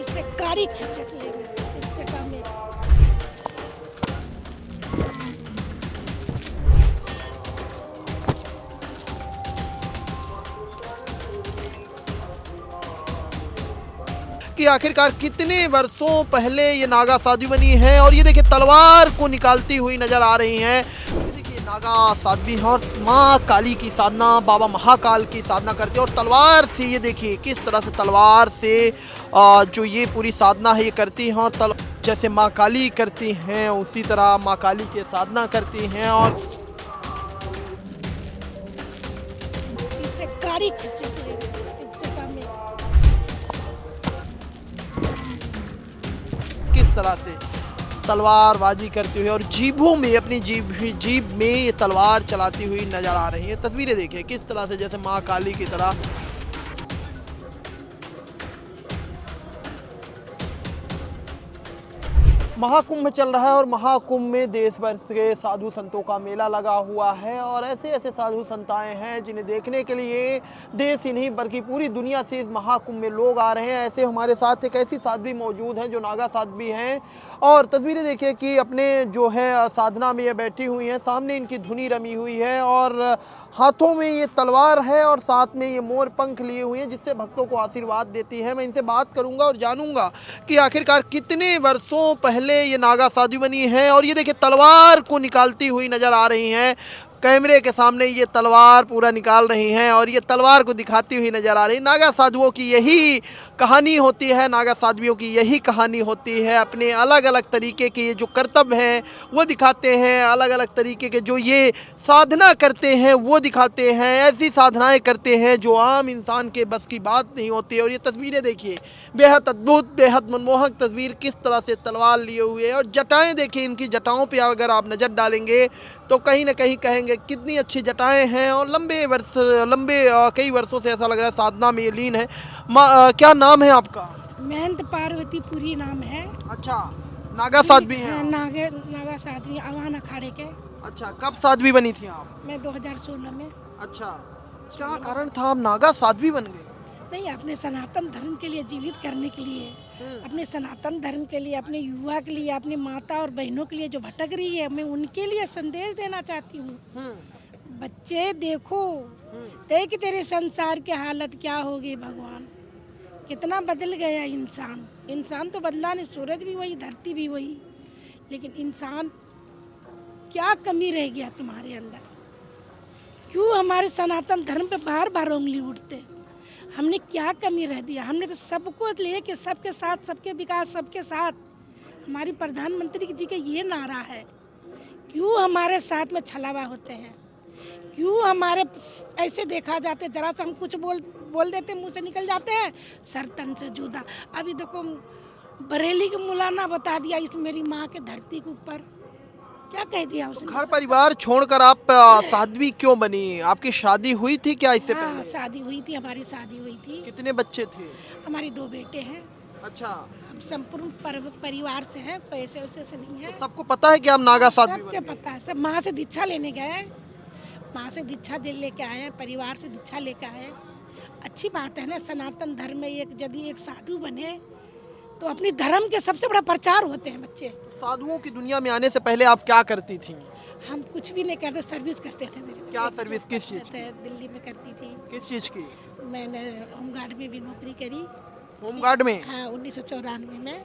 इससे गाड़ी खींचट लेंगे इस जगह में। कि आखिरकार कितने वर्षों पहले ये नागा साध्वी बनी है और ये देखिए तलवार को निकालती हुई नजर आ रही हैं। ये देखिए नागा साध्वी हैं और माँ काली की साधना, बाबा महाकाल की साधना करते हैं और तलवार से ये देखिए किस तरह से तलवार से जो ये पूरी साधना है ये करती हैं और जैसे माँ काली करती हैं उसी तरह माँ काली की साधना करती हैं और इससे गाड़ी खींचट लेंगे इस जगह में। किस तरह से तलवारबाजी करते हुए और जीभों में अपनी जीभ में ये तलवार चलाती हुई नजर आ रही है। तस्वीरें देखिए किस तरह से जैसे माँ काली की तरह। महाकुंभ चल रहा है और महाकुंभ में देश भर के साधु संतों का मेला लगा हुआ है और ऐसे ऐसे साधु संताएं हैं जिन्हें देखने के लिए देश ही नहीं बल्कि पूरी दुनिया से इस महाकुंभ में लोग आ रहे हैं। ऐसे हमारे साथ एक ऐसी साध्वी मौजूद हैं जो नागा साध्वी हैं और तस्वीरें देखिए कि अपने जो है साधना में ये बैठी हुई हैं, सामने इनकी धुनी रमी हुई है और हाथों में ये तलवार है और साथ में ये मोर पंख लिए हुए हैं जिससे भक्तों को आशीर्वाद देती है। मैं इनसे बात करूंगा और जानूंगा कि आखिरकार कितने वर्षों पहले ये नागा साध्वी बनी है और ये देखिए तलवार को निकालती हुई नजर आ रही हैं। कैमरे के सामने ये तलवार पूरा निकाल रही हैं और ये तलवार को दिखाती हुई नजर आ रही। नागा साधुओं की यही कहानी होती है, नागा साध्वियों की यही कहानी होती है। अपने अलग अलग तरीके के ये जो कर्तव्य हैं वो दिखाते हैं, अलग अलग तरीके के जो ये साधना करते हैं वो दिखाते हैं। ऐसी साधनाएं करते हैं जो आम इंसान के बस की बात नहीं होती है। और ये तस्वीरें देखिए बेहद अद्भुत, बेहद मनमोहक तस्वीर किस तरह से तलवार लिए हुए है और जटाएं देखिए, इनकी जटाओं पे अगर आप नज़र डालेंगे तो कहीं ना कहीं कहेंगे कितनी अच्छी जटाएं हैं और लंबे कई वर्षों से ऐसा लग रहा है साधना में ये लीन है। क्या नाम है आपका? महंत पार्वती पुरी नाम है। अच्छा, नागा साध्वी हैं हाँ, आप? नागा साध्वी अवान अखाड़े के। अच्छा, कब साध्वी बनी थी आप? मैं 2016 में। अच्छा, क्या कारण था आप नागा साध्वी बन गए? नहीं, अपने सनातन धर्म के लिए, जीवित करने के लिए, अपने सनातन धर्म के लिए, अपने युवा के लिए, अपनी माता और बहनों के लिए जो भटक रही है, मैं उनके लिए संदेश देना चाहती हूँ। बच्चे देखो, देख तेरे संसार की हालत क्या होगी भगवान, कितना बदल गया इंसान। इंसान तो बदला नहीं, सूरज भी वही, धरती भी वही, लेकिन इंसान क्या कमी रह गया तुम्हारे अंदर? क्यों हमारे सनातन धर्म पे बार बार उंगली उठते? हमने क्या कमी रह दिया? हमने तो सबको ले के सबके साथ, सबके विकास सबके साथ। हमारी प्रधानमंत्री जी का ये नारा है। क्यों हमारे साथ में छलावा होते हैं? क्यों हमारे ऐसे देखा जाते, जरा सा हम कुछ बोल देते मुंह से निकल जाते हैं, सर तन से जुदा। अभी देखो बरेली के मौलाना बता दिया इस मेरी माँ के धरती के ऊपर, क्या कह दिया उसने? घर परिवार छोड़कर आप साध्वी क्यों बनी? आपकी शादी हुई थी क्या इससे हाँ, पहले? शादी हुई थी, हमारी शादी हुई थी। कितने बच्चे थे? हमारी 2 बेटे हैं। अच्छा, हम संपूर्ण परिवार से हैं, पैसे वैसे से नहीं है। तो सबको पता है कि आप नागा साध्वी सबके बन गए? पता है, सब माँ से दीक्षा लेने गए, माँ से दीक्षा लेके आए हैं, परिवार से दीक्षा लेके आए हैं। अच्छी बात है ना, सनातन धर्म में यदि एक साधु बने तो अपनी धर्म के सबसे बड़ा प्रचार होते हैं बच्चे। साधुओं की दुनिया में आने से पहले आप क्या करती थी? हम कुछ भी नहीं करते, सर्विस करते थे। मेरे क्या बच्चे सर्विस, किस चीज़ की? दिल्ली में करती थी। किस चीज की? मैंने होमगार्ड में भी नौकरी करी। होमगार्ड में? हाँ, 1994 में।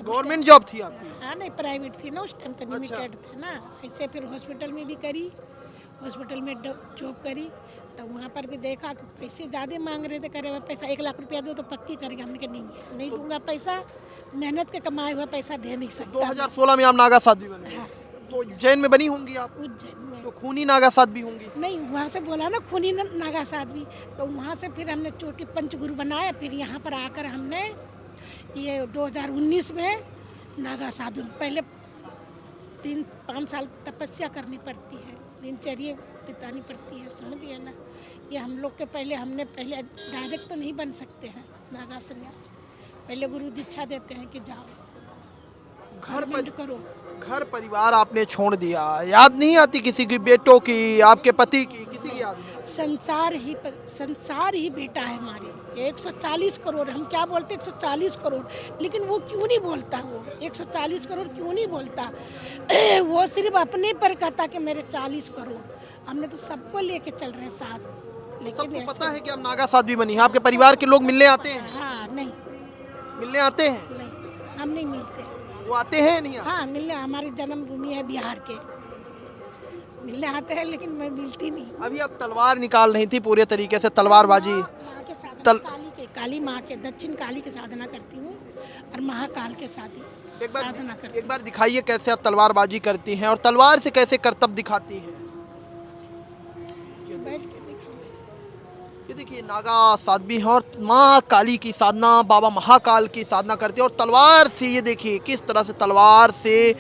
गवर्नमेंट जॉब थी आपकी? हाँ, नहीं प्राइवेट थी ना उस टाइम, तो लिमिटेड थे ना। ऐसे फिर हॉस्पिटल में भी करी, हॉस्पिटल में जॉब करी, तो वहाँ पर भी देखा कि पैसे ज़्यादा मांग रहे थे। करे पैसा 1 लाख रुपया दो तो पक्की करेंगे। हमने कहा नहीं है, नहीं दूंगा पैसा, मेहनत के कमाए हुआ पैसा दे नहीं सकता। 2016 में आप नागा साध्वी बने? हाँ, तो उज्जैन में बनी होंगी आप? उज्जैन में। तो खूनी नागा साध्वी होंगी? नहीं, वहाँ से बोला ना खूनी नागा साध्वी, तो वहाँ से फिर हमने चोटी पंचगुरु बनाया। फिर यहाँ पर आकर हमने ये 2019 में नागा साधु, पहले 3-5 साल तपस्या करनी पड़ती है, दिनचर्या बितानी पड़ती है, समझिए ना। ये हम लोग के हमने पहले डायरेक्ट तो नहीं बन सकते हैं नागा सन्यासी, पहले गुरु दीक्षा देते हैं कि जाओ। घर पेमेंट करो। घर परिवार आपने छोड़ दिया, याद नहीं आती किसी की, बेटों की, आपके पति की, किसी की याद नहीं? संसार ही बेटा है हमारे। 140 करोड़, हम क्या बोलते 140 करोड़, लेकिन वो क्यों नहीं बोलता, वो 140 करोड़ क्यों नहीं बोलता? वो सिर्फ अपने पर कहता कि मेरे 40 करोड़। हमने तो सबको लेके चल रहे हैं साथ, लेकिन सबको पता ऐसे- है कि आप नागा साध्वी बनी हैं, आपके परिवार के लोग मिलने आते हैं? हाँ नहीं मिलने आते हैं? नहीं, हम नहीं मिलते। वो आते हैं नहीं आते? हाँ मिलने, हमारी जन्मभूमि है बिहार के, मिलने आते हैं लेकिन मैं मिलती नहीं। अभी आप तलवार निकाल रही थी पूरे तरीके से, तलवारबाजी। माँ के साधना, काली माँ के, दक्षिण काली की साधना करती हूँ और महाकाल के साथ साधना करती एक बार दिखाइए कैसे आप तलवारबाजी करती हैं और तलवार से कैसे करतब दिखाती हैं। हूँ। बैठ के दिखाऊँ। ये देखिए नागा साध्वी हैं और माँ काली की साधना, बाबा महाकाल की साधना करते हैं और तलवार से, ये देखिए किस तरह से तलवार से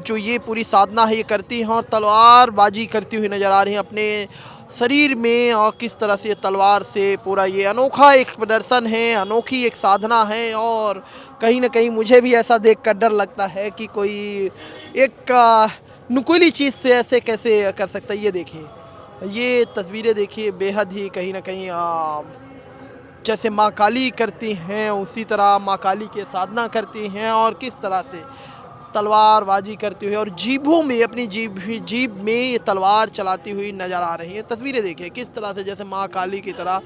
जो ये पूरी साधना है ये करती हैं और तलवारबाजी करती हुई नजर आ रही हैं अपने शरीर में। और किस तरह से तलवार से पूरा ये अनोखा एक प्रदर्शन है, अनोखी एक साधना है। और कहीं ना कहीं मुझे भी ऐसा देखकर डर लगता है कि कोई एक नुकीली चीज़ से ऐसे कैसे कर सकता है। ये देखिए, ये तस्वीरें देखिए, बेहद ही कहीं ना कहीं जैसे माँ काली करती हैं उसी तरह माँ काली के साधना करती हैं और किस तरह से तलवारबाजी करती हुई और जीभों में, अपनी जीभ में ये तलवार चलाती हुई नजर आ रही है। तस्वीरें देखिए किस तरह से जैसे माँ काली की तरह।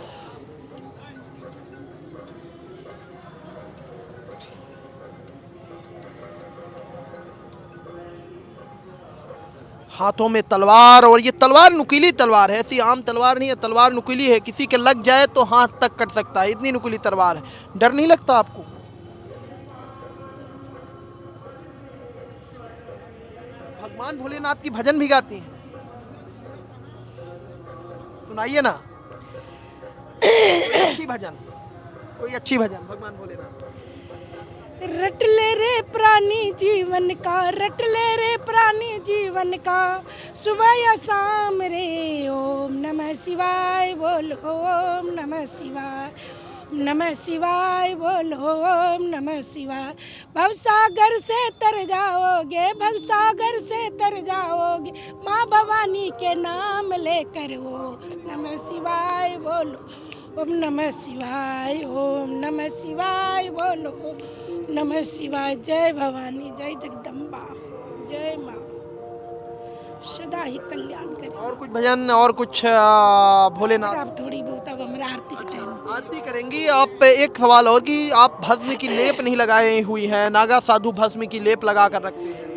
हाथों में तलवार, और ये तलवार नुकीली तलवार है, ऐसी आम तलवार नहीं है, तलवार नुकीली है, किसी के लग जाए तो हाथ तक कट सकता है, इतनी नुकीली तलवार है। डर नहीं लगता आपको? भगवान भोलेनाथ की भजन भी गाती हैं, सुनाइए ना कोई अच्छी भजन, कोई अच्छी भजन भगवान भोलेनाथ। रट ले रे प्राणी जीवन का, रट ले रे प्राणी जीवन का, सुबह या शाम रे ओम नमः शिवाय बोल, ओम नमः शिवाय, नमः शिवाय बोल, ओम नमः शिवाय। भवसागर से तर जाओगे, भवसागर से तर जाओगे, माँ भवानी के नाम लेकर ओम नमः शिवाय बोलो, ओम नमः शिवाय, ओम नमः शिवाय बोलो, नमः शिवाय। जय भवानी, जय जगदम्बा, जय माँ, सदा ही कल्याण करें। और कुछ भजन और कुछ भोलेनाथ? आप थोड़ी बहुत, अब हमारा आरती का टाइम। आरती करेंगी आप। एक सवाल और कि आप भस्म की लेप नहीं लगाए हुई हैं, नागा साधु भस्म की लेप लगा कर रखते हैं।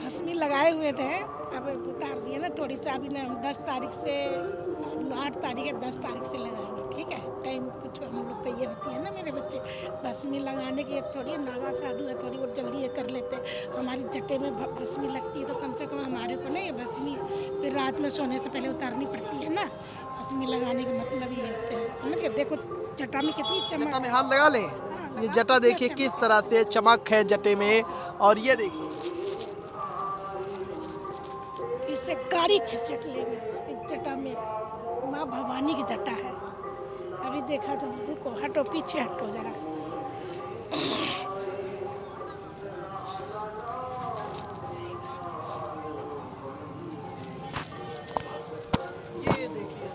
भस्मी लगाए हुए थे, अब उतार दिए ना थोड़ी सा। अभी ना 10 तारीख से, 8 तारीख है, 10 तारीख से लगाएंगे, ठीक है? टाइम कुछ हम लोग का ये होती है ना, मेरे बच्चे भस्मी लगाने की थोड़ी, नागा साधु है थोड़ी वो जल्दी ये कर लेते हैं। हमारी जट्टे में भस्मी लगती है तो कम से कम हमारे को ना ये भस्मी फिर रात में सोने से पहले उतारनी पड़ती है ना। भस्मी लगाने का मतलब ये होते हैं, समझ गए? देखो जटा में कितनी चमक। जटा में हाथ लगा लें, ये जटा देखिए किस तरह से चमक है जटे में। और ये देखिए इससे गाड़ी खिसक लेंगे इस जटा में, माँ भवानी की जटा है। अभी देखा तो रुको, हटो पीछे हटो जरा। ये देखिए,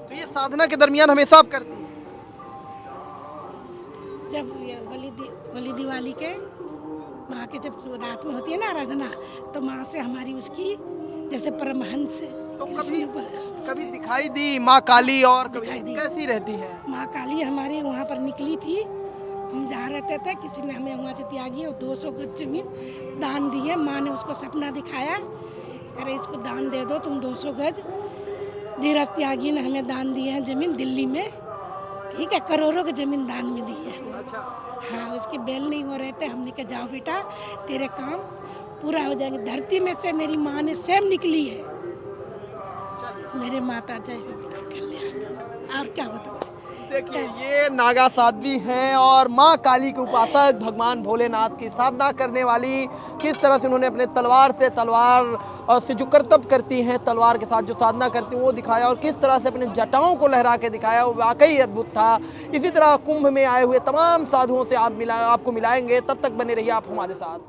तो ये साधना के दरमियान हमेशा आप करती हैं? जब ये होली दिवाली के माँ के जब रात में होती है ना आराधना, तो माँ से हमारी उसकी जैसे परमहंस तो कभी दिखाई दी माँ काली? और कभी दिखाई दी। कैसी रहती है? माँ काली हमारी वहाँ पर निकली थी, हम जहाँ रहते थे, किसी ने हमें वहाँ से त्यागी और 200 गज जमीन दान दी है। माँ ने उसको सपना दिखाया, अरे इसको दान दे दो तुम 200 गज। धीरज त्यागी ने हमें दान दिए हैं जमीन दिल्ली में, ठीक है? करोड़ों की जमीन दान में दी है। अच्छा, हाँ, उसके बेल नहीं हो रहे थे, हमने कहा जाओ बेटा तेरे काम पूरा हो जाएंगे। धरती में से मेरी माँ ने स्वयं निकली है, मेरे माता जय हो बेटा, कल्याण हो। और क्या होता बस देखिए ये नागा साध्वी हैं और माँ काली के उपासक, भगवान भोलेनाथ की साधना करने वाली। किस तरह से उन्होंने अपने तलवार से जो करतब करती हैं, तलवार के साथ जो साधना करती हैं वो दिखाया, और किस तरह से अपने जटाओं को लहरा के दिखाया, वो वाकई अद्भुत था। इसी तरह कुंभ में आए हुए तमाम साधुओं से आपको मिलाएंगे, तब तक बने रहिए आप हमारे साथ।